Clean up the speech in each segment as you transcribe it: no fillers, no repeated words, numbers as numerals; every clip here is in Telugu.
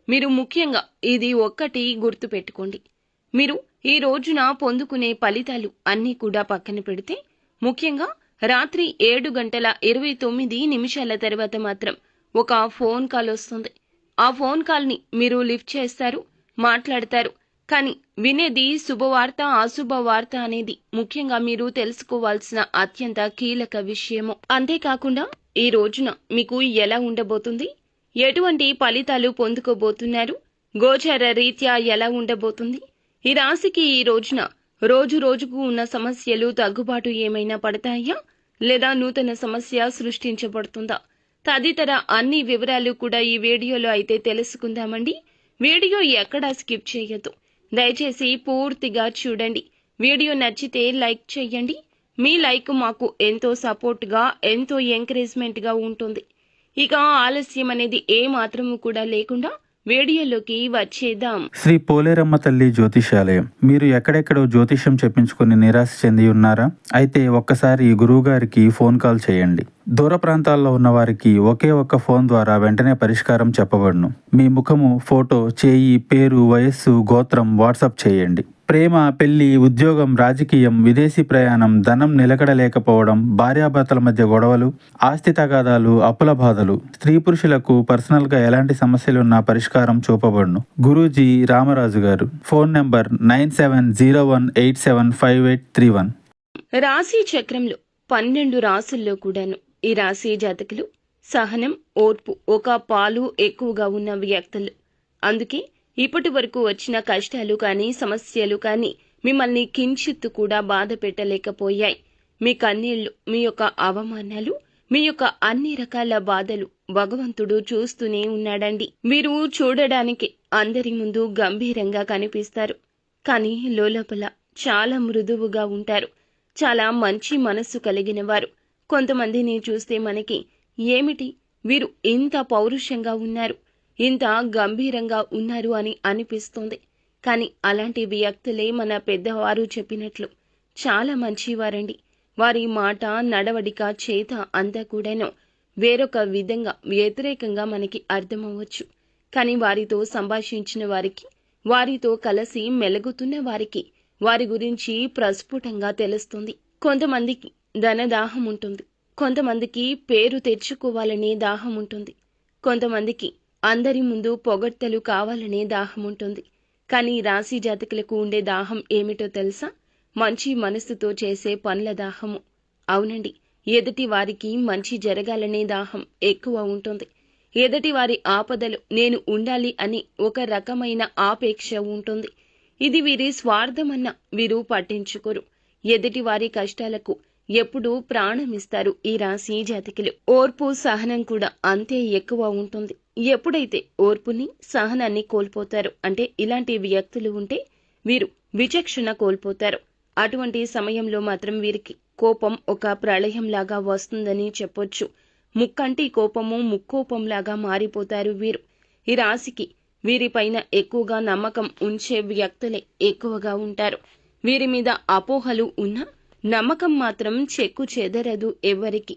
మీరు ముఖ్యంగా ఇది ఒక్కటి గుర్తుపెట్టుకోండి. మీరు ఈ రోజున పొందుకునే ఫలితాలు అన్నీ కూడా పక్కన పెడితే, ముఖ్యంగా రాత్రి 7:29 తర్వాత మాత్రం ఒక ఫోన్ కాల్ వస్తుంది. ఆ ఫోన్ కాల్ని మీరు లిఫ్ట్ చేస్తారు, మాట్లాడతారు. కానీ వినేది శుభవార్త, అశుభవార్త అనేది ముఖ్యంగా మీరు తెలుసుకోవాల్సిన అత్యంత కీలక విషయము. అంతేకాకుండా ఈ రోజున మీకు ఎలా ఉండబోతుంది, ఎటువంటి ఫలితాలు పొందుకోబోతున్నారు, గోచర రీత్యా ఎలా ఉండబోతుంది, ఈ రాశికి ఈ రోజున రోజు రోజుకు ఉన్న సమస్యలు తగ్గుబాటు ఏమైనా పడతాయా, లేదా నూతన సమస్య సృష్టించబడుతుందా, తదితర అన్ని వివరాలు కూడా ఈ వీడియోలో అయితే తెలుసుకుందామండి. వీడియో ఎక్కడా స్కిప్ చేయొద్దు, దయచేసి పూర్తిగా చూడండి. వీడియో నచ్చితే లైక్ చేయండి. మీ లైక్ మాకు ఎంతో సపోర్ట్గా, ఎంతో ఎంకరేజ్మెంట్గా ఉంటుంది. ఇక ఆలస్యం అనేది ఏ మాత్రము కూడా లేకుండా వీడియోలోకి వచ్చేద్దాం. శ్రీ పోలేరమ్మ తల్లి జ్యోతిషాలయం. మీరు ఎక్కడెక్కడో జ్యోతిషం చెప్పించుకుని నిరాశ చెంది ఉన్నారా? అయితే ఒక్కసారి గురువుగారికి ఫోన్ కాల్ చేయండి. దూర ప్రాంతాల్లో ఉన్న వారికి ఒకే ఒక్క ఫోన్ ద్వారా వెంటనే పరిష్కారం చెప్పబడును. మీ ముఖము, ఫోటో, చేయి, పేరు, వయస్సు, గోత్రం వాట్సాప్ చేయండి. ప్రేమ, పెళ్లి, ఉద్యోగం, రాజకీయం, విదేశీ ప్రయాణం, ధనం నిలకడలేకపోవడం, భార్యాభర్తల మధ్య గొడవలు, ఆస్తి తగాదాలు, అప్పుల బాధలు, స్త్రీ పురుషులకు పర్సనల్గా ఎలాంటి సమస్యలున్నా పరిష్కారం చూపబడును. గురూజీ రామరాజు గారు. Phone number 9701875831. రాశి చక్రంలో 12 రాసుల్లో కూడాను ఈ రాశి జాతకులు సహనం, ఓర్పు ఒక పాలు ఎక్కువగా ఉన్న వ్యక్తులు. అందుకే ఇప్పటి వరకు వచ్చిన కష్టాలు కానీ, సమస్యలు కానీ మిమ్మల్ని కించిత్తు కూడా బాధ పెట్టలేకపోయాయి. మీ కన్నీళ్లు, మీ యొక్క అవమానాలు, మీ యొక్క అన్ని రకాల బాధలు భగవంతుడు చూస్తూనే ఉన్నాడండి. మీరు చూడడానికి అందరి ముందు గంభీరంగా కనిపిస్తారు, కానీ లోలోపల చాలా మృదువుగా ఉంటారు. చాలా మంచి మనస్సు కలిగిన వారు. కొంతమందిని చూస్తే మనకి ఏమిటి వీరు ఇంత పౌరుషంగా ఉన్నారు, ఇంత గంభీరంగా ఉన్నారు అని అనిపిస్తుంది. కానీ అలాంటి వ్యక్తులే మన పెద్దవారు చెప్పినట్లు చాలా మంచివారండి. వారి మాట, నడవడిక, చేత అంతా కూడాను వేరొక విధంగా వ్యతిరేకంగా మనకి అర్థమవ్వచ్చు. కానీ వారితో సంభాషించిన వారికి, వారితో కలిసి మెలుగుతున్న వారికి వారి గురించి ప్రస్ఫుటంగా తెలుస్తుంది. కొంతమందికి ధనదాహం ఉంటుంది, కొంతమందికి పేరు తెచ్చుకోవాలనే దాహం ఉంటుంది, కొంతమందికి అందరి ముందు పొగడ్తలు కావాలనే దాహం ఉంటుంది. కానీ రాశి జాతకులకు ఉండే దాహం ఏమిటో తెలుసా? మంచి మనసుతో చేసే పనుల దాహము. అవునండి, ఎదుటి వారికి మంచి జరగాలనే దాహం ఎక్కువ ఉంటుంది. ఎదుటి వారి ఆపదలు నేను ఉండాలి అని ఒక రకమైన ఆపేక్ష ఉంటుంది. ఇది వీరి స్వార్థమన్న వీరు పట్టించుకోరు. ఎదుటి వారి కష్టాలకు ఎప్పుడూ ప్రాణమిస్తారు ఈ రాశి జాతకులు. ఓర్పు, సహనం కూడా అంతే ఎక్కువ ఉంటుంది. ఎప్పుడైతే ఓర్పుని, సహనాన్ని కోల్పోతారు అంటే ఇలాంటి వ్యక్తులు ఉంటే వీరు విచక్షణ కోల్పోతారు. అటువంటి సమయంలో మాత్రం వీరికి కోపం ఒక ప్రళయంలాగా వస్తుందని చెప్పొచ్చు. ముక్కంటి కోపము ముక్కోపంలాగా మారిపోతారు వీరు. ఈ రాశికి వీరిపైన ఎక్కువగా నమ్మకం ఉంచే వ్యక్తులే ఎక్కువగా ఉంటారు. వీరి మీద అపోహలు ఉన్నా నమ్మకం మాత్రం చెక్కు చెదరదు ఎవ్వరికి.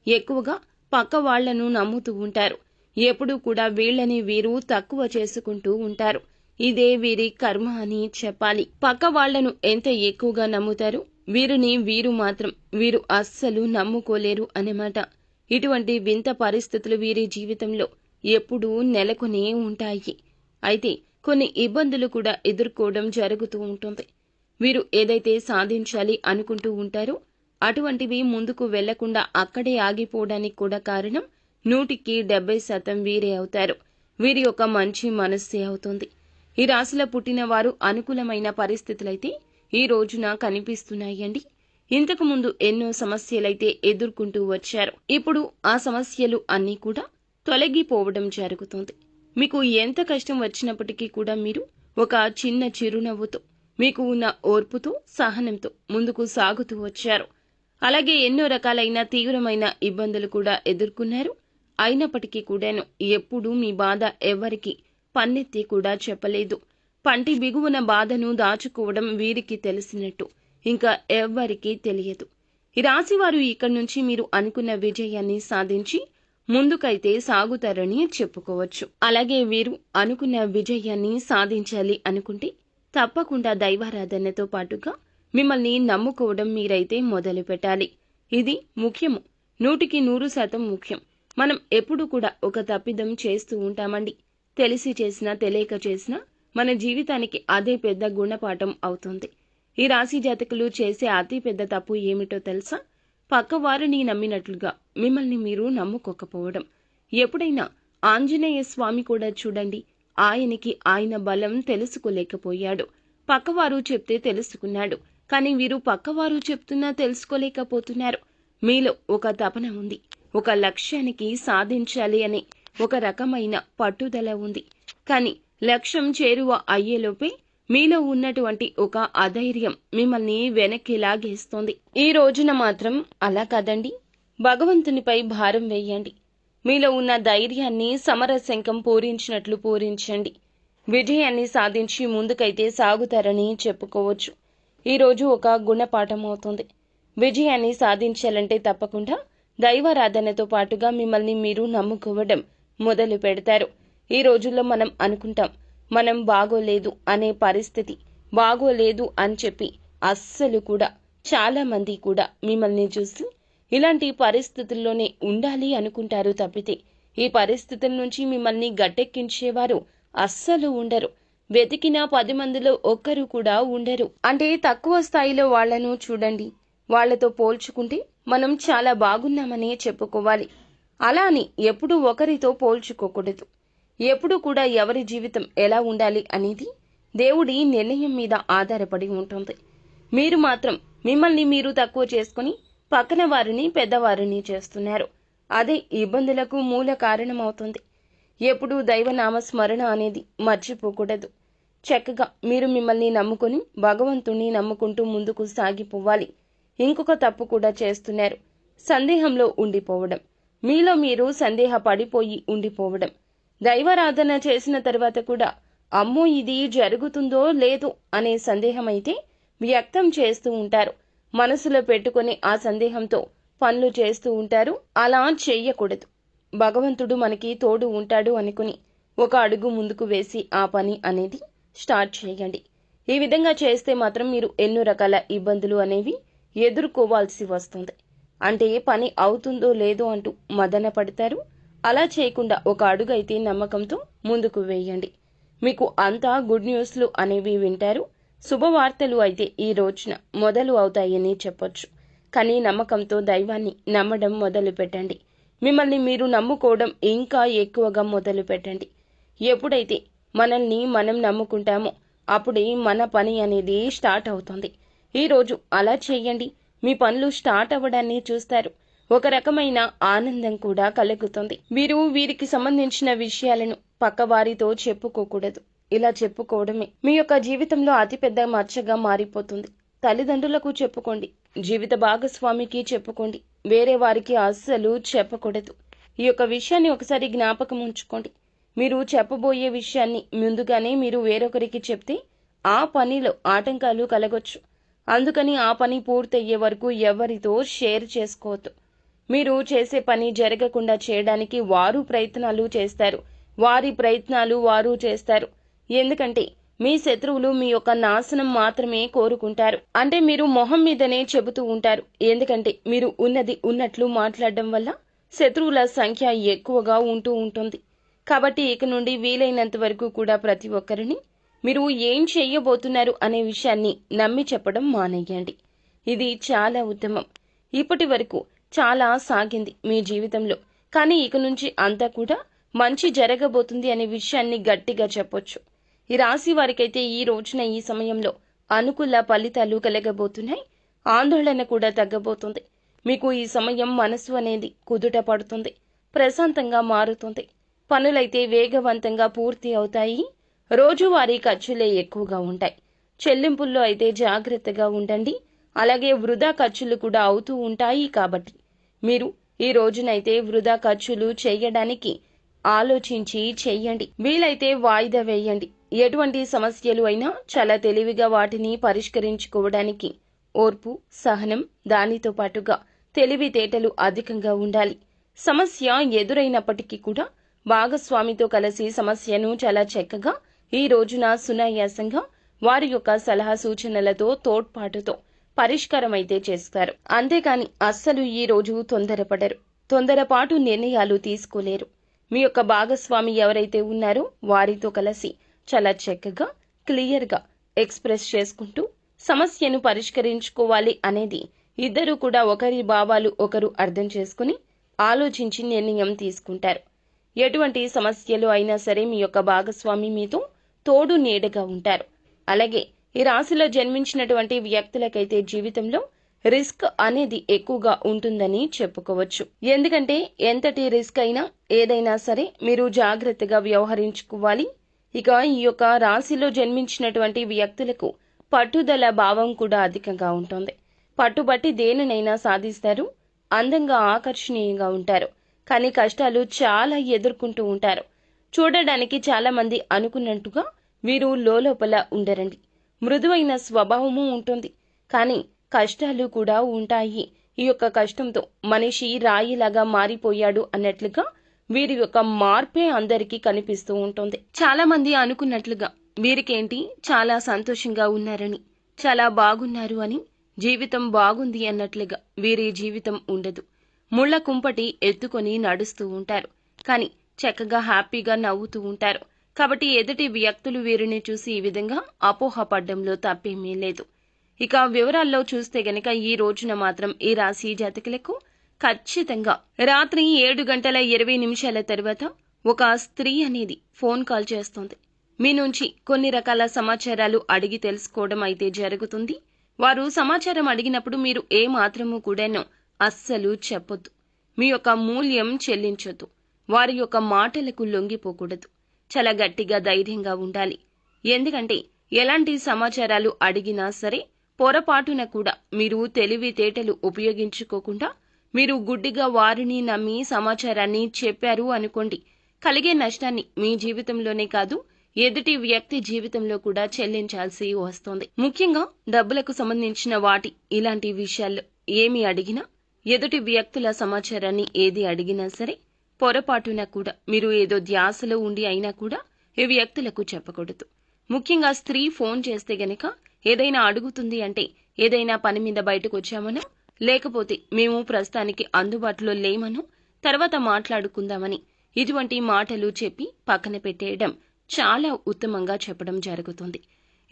ఎక్కువగా పక్క వాళ్లను నమ్ముతూ ఉంటారు. ఎప్పుడూ కూడా వీళ్ళని వీరు తక్కువ చేసుకుంటూ ఉంటారు. ఇదే వీరి కర్మ అని చెప్పాలి. పక్క వాళ్లను ఎంత ఎక్కువగా నమ్ముతారు, వీరిని వీరు అస్సలు నమ్ముకోలేరు అన్నమాట. ఇటువంటి వింత పరిస్థితులు వీరి జీవితంలో ఎప్పుడూ నెలకొనే ఉంటాయి. అయితే కొన్ని ఇబ్బందులు కూడా ఎదుర్కోవడం జరుగుతూ ఉంటుంది. వీరు ఏదైతే సాధించాలి అనుకుంటూ ఉంటారో అటువంటివి ముందుకు వెళ్లకుండా అక్కడే ఆగిపోవడానికి కూడా కారణం 100% వీరే అవుతారు. వీరి యొక్క మంచి మనస్సే అవుతుంది. ఈ రాశిలో పుట్టిన వారు అనుకూలమైన పరిస్థితులైతే ఈ రోజున కనిపిస్తున్నాయండి. ఇంతకు ముందు ఎన్నో సమస్యలైతే ఎదుర్కొంటూ వచ్చారు. ఇప్పుడు ఆ సమస్యలు అన్నీ కూడా తొలగిపోవడం జరుగుతుంది. మీకు ఎంత కష్టం వచ్చినప్పటికీ కూడా మీరు ఒక చిన్న చిరునవ్వుతో, మీకు ఉన్న ఓర్పుతో, సహనంతో ముందుకు సాగుతూ వచ్చారు. అలాగే ఎన్నో రకాలైన తీవ్రమైన ఇబ్బందులు కూడా ఎదుర్కొన్నారు. అయినప్పటికీ కూడాను ఎప్పుడూ మీ బాధ ఎవరికి పన్నెత్తి కూడా చెప్పలేదు. పంటి బిగువున బాధను దాచుకోవడం వీరికి తెలిసినట్టు ఇంకా ఎవ్వరికీ తెలియదు. ఈ రాశివారు ఇక్కడి నుంచి మీరు అనుకున్న విజయాన్ని సాధించి ముందుకైతే సాగుతారని చెప్పుకోవచ్చు. అలాగే వీరు అనుకున్న విజయాన్ని సాధించాలి అనుకుంటే తప్పకుండా దైవారాధనతో పాటుగా మిమ్మల్ని నమ్ముకోవడం మీరైతే మొదలు పెట్టాలి. ఇది ముఖ్యము, 100% ముఖ్యం. మనం ఎప్పుడు కూడా ఒక తప్పిదం చేస్తూ ఉంటామండి. తెలిసి చేసినా తెలియక చేసినా మన జీవితానికి అదే పెద్ద గుణపాఠం అవుతుంది. ఈ రాశి జాతకులు చేసే అతి పెద్ద తప్పు ఏమిటో తెలుసా? పక్కవారిని నమ్మినట్లుగా మిమ్మల్ని మీరు నమ్ముకోకపోవడం. ఎప్పుడైనా ఆంజనేయ స్వామి కూడా చూడండి, ఆయనకి ఆయన బలం తెలుసుకోలేకపోయాడు. పక్కవారు చెప్తే తెలుసుకున్నాడు. కానీ వీరు పక్కవారు చెప్తున్నా తెలుసుకోలేకపోతున్నారు. మీలో ఒక తపన ఉంది, ఒక లక్ష్యానికి సాధించాలి అనే ఒక రకమైన పట్టుదల ఉంది. కానీ లక్ష్యం చేరువ అయ్యేలోపే మీలో ఉన్నటువంటి ఒక అధైర్యం మిమ్మల్ని వెనక్కి లాగేస్తోంది. ఈ రోజున మాత్రం అలా కాదండి, భగవంతునిపై భారం వేయండి. మీలో ఉన్న ధైర్యాన్ని సమరశంఖం పూరించినట్లు పూరించండి. విజయాన్ని సాధించి ముందుకైతే సాగుతారని చెప్పుకోవచ్చు. ఈరోజు ఒక గుణపాఠం అవుతుంది. విజయాన్ని సాధించాలంటే తప్పకుండా దైవారాధనతో పాటుగా మిమ్మల్ని మీరు నమ్ముకోవడం మొదలు పెడతారు. ఈ రోజుల్లో మనం అనుకుంటాం, మనం బాగోలేదు అనే పరిస్థితి, బాగోలేదు అని చెప్పి అస్సలు కూడా చాలా మంది కూడా మిమ్మల్ని చూసి ఇలాంటి పరిస్థితుల్లోనే ఉండాలి అనుకుంటారు తప్పితే ఈ పరిస్థితుల నుంచి మిమ్మల్ని గట్టెక్కించేవారు అస్సలు ఉండరు. వెతికిన 10 మందిలో ఒక్కరు కూడా ఉండరు. అంటే తక్కువ స్థాయిలో వాళ్లను చూడండి, వాళ్లతో పోల్చుకుంటే మనం చాలా బాగున్నామని చెప్పుకోవాలి. అలా అని ఎప్పుడూ ఒకరితో పోల్చుకోకూడదు. ఎప్పుడు కూడా ఎవరి జీవితం ఎలా ఉండాలి అనేది దేవుడి నిర్ణయం మీద ఆధారపడి ఉంటుంది. మీరు మాత్రం మిమ్మల్ని మీరు తక్కువ చేసుకుని పక్కన వారిని పెద్దవారిని చేస్తున్నారు. అదే ఇబ్బందులకు మూల కారణమవుతుంది. ఎప్పుడూ దైవనామ స్మరణ అనేది మర్చిపోకూడదు. చక్కగా మీరు మిమ్మల్ని నమ్ముకొని భగవంతుణ్ణి నమ్ముకుంటూ ముందుకు సాగిపోవాలి. ఇంకొక తప్పు కూడా చేస్తున్నారు, సందేహంలో ఉండిపోవడం. మీలో మీరు సందేహపడిపోయి ఉండిపోవడం. దైవారాధన చేసిన తర్వాత కూడా అమ్మో ఇది జరుగుతుందో లేదో అనే సందేహం అయితే వ్యక్తం చేస్తూ ఉంటారు. మనసులో పెట్టుకుని ఆ సందేహంతో పనులు చేస్తూ ఉంటారు. అలా చెయ్యకూడదు. భగవంతుడు మనకి తోడు ఉంటాడు అనుకుని ఒక అడుగు ముందుకు వేసి ఆ పని అనేది స్టార్ట్ చేయండి. ఈ విధంగా చేస్తే మాత్రం మీరు ఎన్నో రకాల ఇబ్బందులు అనేవి ఎదుర్కోవాల్సి వస్తుంది. అంటే పని అవుతుందో లేదో అంటూ మదన పడతారు. అలా చేయకుండా ఒక అడుగు అయితే నమ్మకంతో ముందుకు వేయండి. మీకు అంతా గుడ్ న్యూస్లు అనేవి వింటారు. శుభవార్తలు అయితే ఈ రోజున మొదలు అవుతాయని చెప్పొచ్చు. కానీ నమ్మకంతో దైవాన్ని నమ్మడం మొదలు పెట్టండి. మిమ్మల్ని మీరు నమ్ముకోవడం ఇంకా ఎక్కువగా మొదలు పెట్టండి. ఎప్పుడైతే మనల్ని మనం నమ్ముకుంటామో అప్పుడే మన పని అనేది స్టార్ట్ అవుతుంది. ఈరోజు అలా చేయండి. మీ పనులు స్టార్ట్ అవ్వడాన్ని చూస్తారు. ఒక రకమైన ఆనందం కూడా కలుగుతుంది. వీరికి సంబంధించిన విషయాలను పక్కవారితో చెప్పుకోకూడదు. ఇలా చెప్పుకోవడమే మీ యొక్క జీవితంలో అతిపెద్ద మచ్చగా మారిపోతుంది. తల్లిదండ్రులకు చెప్పుకోండి, జీవిత భాగస్వామికి చెప్పుకోండి, వేరే వారికి అస్సలు చెప్పకూడదు. ఈ యొక్క విషయాన్ని ఒకసారి జ్ఞాపకం ఉంచుకోండి. మీరు చెప్పబోయే విషయాన్ని ముందుగానే మీరు వేరొకరికి చెప్తే ఆ పనిలో ఆటంకాలు కలగొచ్చు. అందుకని ఆ పని పూర్తయ్యే వరకు ఎవరితో షేర్ చేసుకోవద్దు. మీరు చేసే పని జరగకుండా చేయడానికి వారు ప్రయత్నాలు చేస్తారు. వారి ప్రయత్నాలు వారు చేస్తారు. ఎందుకంటే మీ శత్రువులు మీ యొక్క నాశనం మాత్రమే కోరుకుంటారు. అంటే మీరు మొహం మీదనే చెబుతూ ఉంటారు. ఎందుకంటే మీరు ఉన్నది ఉన్నట్లు మాట్లాడడం వల్ల శత్రువుల సంఖ్య ఎక్కువగా ఉంటూ ఉంటుంది. కాబట్టి ఇక నుండి వీలైనంత వరకు కూడా ప్రతి ఒక్కరిని మీరు ఏం చెయ్యబోతున్నారు అనే విషయాన్ని నమ్మి చెప్పడం మానేయండి. ఇది చాలా ఉత్తమం. ఇప్పటి వరకు చాలా సాగింది మీ జీవితంలో, కానీ ఇక నుంచి అంతా కూడా మంచి జరగబోతుంది అనే విషయాన్ని గట్టిగా చెప్పొచ్చు. ఈ రాశి వారికైతే ఈ రోజున ఈ సమయంలో అనుకూల ఫలితాలు కలగబోతున్నాయి. ఆందోళన కూడా తగ్గబోతుంది. మీకు ఈ సమయం మనసు అనేది కుదుట పడుతుంది, ప్రశాంతంగా మారుతుంది. పనులైతే వేగవంతంగా పూర్తి అవుతాయి. రోజువారీ ఖర్చులే ఎక్కువగా ఉంటాయి. చెల్లింపుల్లో అయితే జాగ్రత్తగా ఉండండి. అలాగే వృధా ఖర్చులు కూడా అవుతూ ఉంటాయి. కాబట్టి మీరు ఈ రోజునైతే వృధా ఖర్చులు చేయడానికి ఆలోచించి చెయ్యండి. వీలైతే వాయిదా వేయండి. ఎటువంటి సమస్యలు అయినా చాలా తెలివిగా వాటిని పరిష్కరించుకోవడానికి ఓర్పు, సహనం, దానితో పాటుగా తెలివితేటలు అధికంగా ఉండాలి. సమస్య ఎదురైనప్పటికీ కూడా భాగస్వామితో కలిసి సమస్యను చాలా చక్కగా ఈ రోజున సునాయాసంగా వారి యొక్క సలహా సూచనలతో తోడ్పాటుతో పరిష్కారమైతే చేస్తారు. అంతేకాని అస్సలు ఈ రోజు తొందరపడరు, తొందరపాటు నిర్ణయాలు తీసుకోలేరు. మీ యొక్క భాగస్వామి ఎవరైతే ఉన్నారో వారితో కలిసి చాలా చక్కగా క్లియర్గా ఎక్స్ప్రెస్ చేసుకుంటూ సమస్యను పరిష్కరించుకోవాలి అనేది ఇద్దరు కూడా ఒకరి భావాలు ఒకరు అర్థం చేసుకుని ఆలోచించి నిర్ణయం తీసుకుంటారు. ఎటువంటి సమస్యలు అయినా సరే మీ యొక్క భాగస్వామి మీతో తోడు నీడగా ఉంటారు. అలాగే ఈ రాశిలో జన్మించినటువంటి వ్యక్తులకైతే జీవితంలో రిస్క్ అనేది ఎక్కువగా ఉంటుందని చెప్పుకోవచ్చు. ఎందుకంటే ఎంతటి రిస్క్ అయినా ఏదైనా సరే మీరు జాగ్రత్తగా వ్యవహరించుకోవాలి. ఇక ఈ యొక్క రాశిలో జన్మించినటువంటి వ్యక్తులకు పట్టుదల భావం కూడా అధికంగా ఉంటుంది. పట్టుబట్టి దేనినైనా సాధిస్తారు. అందంగా ఆకర్షణీయంగా ఉంటారు. కానీ కష్టాలు చాలా ఎదుర్కొంటూ ఉంటారు. చూడడానికి చాలా మంది అనుకున్నట్టుగా వీరు లోపల ఉండరండి. మృదువైన స్వభావము ఉంటుంది. కానీ కష్టాలు కూడా ఉంటాయి. ఈ యొక్క కష్టంతో మనిషి రాయిలాగా మారిపోయాడు అన్నట్లుగా వీరి యొక్క మార్పే అందరికీ కనిపిస్తూ ఉంటుంది. చాలా మంది అనుకున్నట్లుగా వీరికేంటి చాలా సంతోషంగా ఉన్నారని, చాలా బాగున్నారు అని, జీవితం బాగుంది అన్నట్లుగా వీరి జీవితం ఉండదు. ముళ్ల కుంపటి ఎత్తుకొని నడుస్తూ ఉంటారు. కానీ చక్కగా హ్యాపీగా నవ్వుతూ ఉంటారు. కాబట్టి ఎదుటి వ్యక్తులు వీరిని చూసి ఈ విధంగా అపోహపడ్డంలో తప్పేమీ లేదు. ఇక వివరాల్లో చూస్తే గనక ఈ రోజున మాత్రం ఈ రాశి జాతకులకు ఖచ్చితంగా రాత్రి 7:20 తర్వాత ఒక స్త్రీ అనేది ఫోన్ కాల్ చేస్తుంది. మీ నుంచి కొన్ని రకాల సమాచారాలు అడిగి తెలుసుకోవడం అయితే జరుగుతుంది. వారు సమాచారం అడిగినప్పుడు మీరు ఏ మాత్రము కూడాను అస్సలు చెప్పొద్దు. మీ యొక్క మూల్యం చెల్లించొద్దు. వారి యొక్క మాటలకు లొంగిపోకూడదు. చాలా గట్టిగా ధైర్యంగా ఉండాలి. ఎందుకంటే ఎలాంటి సమాచారాలు అడిగినా సరే పొరపాటున కూడా మీరు తెలివితేటలు ఉపయోగించుకోకుండా మీరు గుడ్డిగా వారిని నమ్మి సమాచారాన్ని చెప్పారు అనుకోండి, కలిగే నష్టాన్ని మీ జీవితంలోనే కాదు ఎదుటి వ్యక్తి జీవితంలో కూడా చెల్లించాల్సి వస్తుంది. ముఖ్యంగా డబ్బులకు సంబంధించిన వాటి ఇలాంటి విషయాల్లో ఏమి అడిగినా, ఎదుటి వ్యక్తుల సమాచారాన్ని ఏది అడిగినా సరే పొరపాటున కూడా మీరు ఏదో ధ్యాసలో ఉండి అయినా కూడా ఈ వ్యక్తులకు చెప్పకూడదు. ముఖ్యంగా స్త్రీ ఫోన్ చేస్తే గనక ఏదైనా అడుగుతుంది అంటే ఏదైనా పని మీద బయటకు వచ్చామనో, లేకపోతే మేము ప్రస్తుతానికి అందుబాటులో లేమనో, తర్వాత మాట్లాడుకుందామని ఇటువంటి మాటలు చెప్పి పక్కన పెట్టేయడం చాలా ఉత్తమంగా చెప్పడం జరుగుతుంది.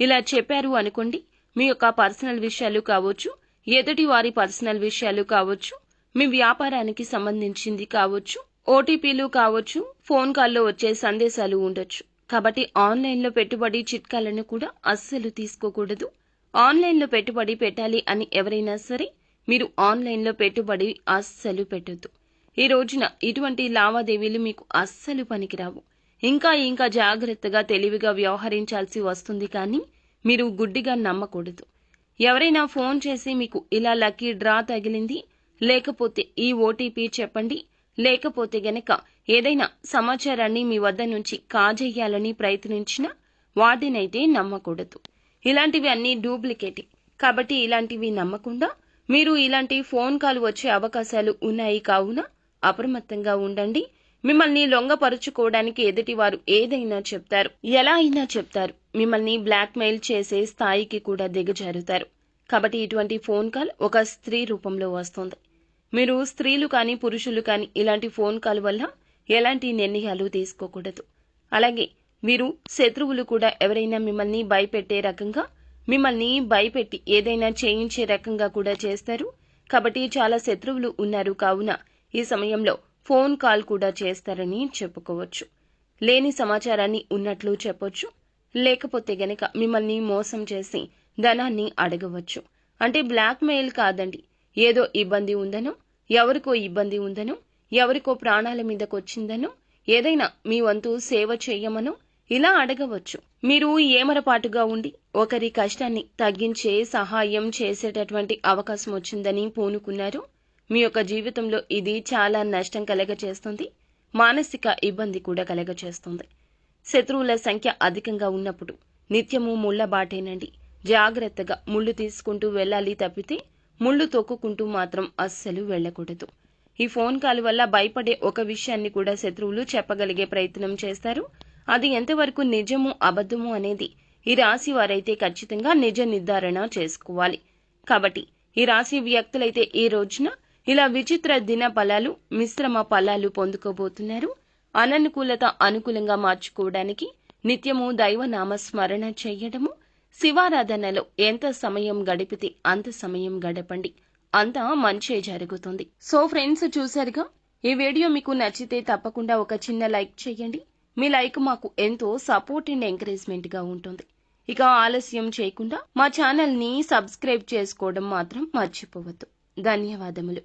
ఇలా చెప్పారు అనుకోండి, మీ యొక్క పర్సనల్ విషయాలు కావచ్చు, ఎదుటి వారి పర్సనల్ విషయాలు కావచ్చు, మీ వ్యాపారానికి సంబంధించింది కావచ్చు, ఓటీపీలు కావచ్చు, ఫోన్ కాల్లో వచ్చే సందేశాలు ఉండొచ్చు. కాబట్టి ఆన్లైన్లో పెట్టుబడి చిట్కాలను కూడా అస్సలు తీసుకోకూడదు. ఆన్లైన్లో పెట్టుబడి పెట్టాలి అని ఎవరైనా సరే మీరు ఆన్లైన్లో పెట్టుబడి అస్సలు పెట్టొద్దు. ఈ రోజున ఇటువంటి లావాదేవీలు మీకు అస్సలు పనికిరావు. ఇంకా జాగ్రత్తగా తెలివిగా వ్యవహరించాల్సి వస్తుంది. కానీ మీరు గుడ్డిగా నమ్మకూడదు. ఎవరైనా ఫోన్ చేసి మీకు ఇలా లక్కీ డ్రా తగిలింది, లేకపోతే ఈ ఓటీపీ చెప్పండి, లేకపోతే గనక ఏదైనా సమాచారాన్ని మీ వద్ద నుంచి కాజేయాలని ప్రయత్నించినా వాటినైతే నమ్మకూడదు. ఇలాంటివి అన్నీ డూప్లికేటే. కాబట్టి ఇలాంటివి నమ్మకుండా మీరు ఇలాంటి ఫోన్ కాల్ వచ్చే అవకాశాలు ఉన్నాయి. కావున అప్రమత్తంగా ఉండండి. మిమ్మల్ని లొంగపరుచుకోవడానికి ఎదుటివారు ఏదైనా చెప్తారు, ఎలా అయినా చెప్తారు. మిమ్మల్ని బ్లాక్మెయిల్ చేసే స్థాయికి కూడా దిగజారుతారు. కాబట్టి ఇటువంటి ఫోన్ కాల్ ఒక స్త్రీ రూపంలో వస్తుంది. మీరు స్త్రీలు కానీ పురుషులు కానీ ఇలాంటి ఫోన్ కాల్ వల్ల ఎలాంటి నిర్ణయాలు తీసుకోకూడదు. అలాగే మీరు శత్రువులు కూడా ఎవరైనా మిమ్మల్ని భయపెట్టే రకంగా, మిమ్మల్ని భయపెట్టి ఏదైనా చేయించే రకంగా కూడా చేస్తారు. కాబట్టి చాలా శత్రువులు ఉన్నారు. కావున ఈ సమయంలో ఫోన్ కాల్ కూడా చేస్తారని చెప్పుకోవచ్చు. లేని సమాచారాన్ని ఉన్నట్లు చెప్పొచ్చు. లేకపోతే గనక మిమ్మల్ని మోసం చేసి ధనాన్ని అడగవచ్చు. అంటే బ్లాక్మెయిల్ కాదండి. ఏదో ఇబ్బంది ఉందనో, ఎవరికో ఇబ్బంది ఉందనో, ఎవరికో ప్రాణాల మీదకొచ్చిందనో, ఏదైనా మీ వంతు సేవ చేయమనో ఇలా అడగవచ్చు. మీరు ఏమరపాటుగా ఉండి ఒకరి కష్టాన్ని తగ్గించే సహాయం చేసేటటువంటి అవకాశం వచ్చిందని పూనుకున్నారు. మీ యొక్క జీవితంలో ఇది చాలా నష్టం కలగచేస్తుంది. మానసిక ఇబ్బంది కూడా కలగచేస్తుంది. శత్రువుల సంఖ్య అధికంగా ఉన్నప్పుడు నిత్యము ముళ్ల బాటేనండి. జాగ్రత్తగా ముళ్ళు తీసుకుంటూ వెళ్ళాలి తప్పితే ముళ్ళు తొక్కుకుంటూ మాత్రం అస్సలు వెళ్ళకూడదు. ఈ ఫోన్ కాల్ వల్ల భయపడే ఒక విషయాన్ని కూడా శత్రువులు చెప్పగలిగే ప్రయత్నం చేస్తారు. అది ఎంతవరకు నిజము అబద్ధము అనేది ఈ రాశి వారైతే ఖచ్చితంగా నిజ నిర్ధారణ చేసుకోవాలి. కాబట్టి ఈ రాశి వ్యక్తులైతే ఈ రోజున ఇలా విచిత్ర దిన ఫలాలు, మిశ్రమ ఫలాలు పొందుకోబోతున్నారు. అననుకూలత అనుకూలంగా మార్చుకోవడానికి నిత్యము దైవనామ స్మరణ చేయడము, శివారాధనలో ఎంత సమయం గడిపితే అంత సమయం గడపండి, అంతా మంచే జరుగుతుంది. సో ఫ్రెండ్స్, చూసారుగా, ఈ వీడియో మీకు నచ్చితే తప్పకుండా ఒక చిన్న లైక్ చేయండి. మీ లైక్ మాకు ఎంతో సపోర్ట్ అండ్ ఎంకరేజ్మెంట్ గా ఉంటుంది. ఇక ఆలస్యం చేయకుండా మా ఛానల్ ని సబ్స్క్రైబ్ చేసుకోవడం మాత్రం మర్చిపోవద్దు. ధన్యవాదములు.